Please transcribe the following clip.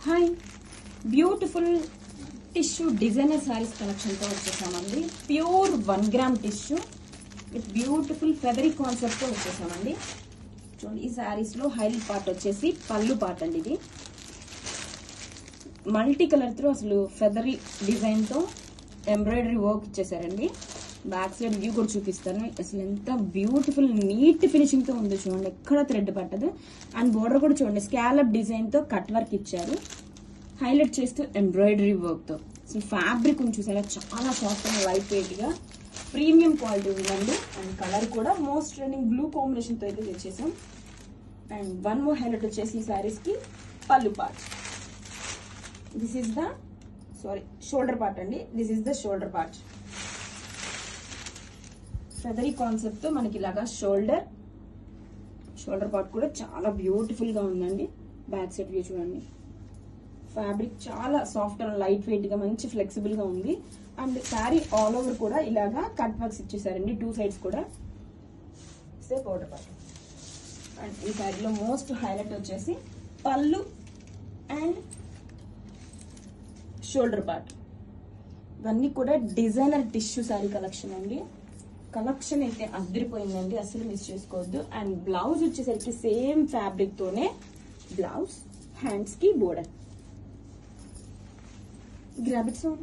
Hi, beautiful tissue designer saris collection తో వచ్చేసామండి. Pure 1 gram tissue with beautiful feathery concept తో వచ్చేసామండి. చూడండి, ఈ సారీస్ లో హైలైట్ పార్ట్ వచ్చేసి పళ్ళు పార్ట్ అండి. ఇది మల్టీ కలర్ తో అసలు ఫెదరీ డిజైన్ తో ఎంబ్రాయిడరీ వర్క్ ఇచ్చేసారండి. బ్యాక్ సైడ్ వ్యూ కూడా చూపిస్తాను. అసలు ఎంత బ్యూటిఫుల్ నీట్ ఫినిషింగ్ తో ఉందో చూడండి, ఎక్కడ థ్రెడ్ పట్టదు. అండ్ బోర్డర్ కూడా చూడండి, స్కాలప్ డిజైన్ తో కట్ వర్క్ ఇచ్చారు, హైలైట్ చేస్తూ ఎంబ్రాయిడరీ వర్క్ తో. అసలు ఫ్యాబ్రిక్ చూసారా, చాలా సాఫ్ట్ అండ్ లైట్ వెయిట్ గా ప్రీమియం క్వాలిటీ ఉందండి. అండ్ కలర్ కూడా మోస్ట్ ట్రెండింగ్ బ్లూ కాంబినేషన్ తో అయితే తెచ్చేసాం. అండ్ వన్ మోర్ హైలైట్ వచ్చేసి ఈ సారీస్ కి pallu part. This is the shoulder part అండి. This is the shoulder part. Feathery concept తో మనకి ఇలాగా షోల్డర్ పార్ట్ కూడా చాలా బ్యూటిఫుల్ గా ఉందండి. బ్యాక్ సైడ్ వ్యూ చూడండి, ఫ్యాబ్రిక్ చాలా సాఫ్ట్ అండ్ లైట్ వెయిట్ గా మంచి ఫ్లెక్సిబుల్ గా ఉంది. అండ్ శారీ ఆల్ ఓవర్ కూడా ఇలాగా కట్ వర్క్స్ ఇచ్చేసారండి, 2 సైడ్స్ కూడా. Border part. అండ్ ఈ శారీలో మోస్ట్ హైలైట్ వచ్చేసి పళ్ళు అండ్ షోల్డర్ పార్ట్. ఇవన్నీ కూడా డిజైనర్ టిష్యూ శారీ కలెక్షన్ అండి. కలెక్షన్ అయితే అదిరిపోయిందండి, అసలు మిస్ చేసుకోవద్దు. అండ్ బ్లౌజ్ వచ్చేసరికి సేమ్ ఫ్యాబ్రిక్ తోనే బ్లౌజ్, హ్యాండ్స్ కి బోర్డర్. Grab it son.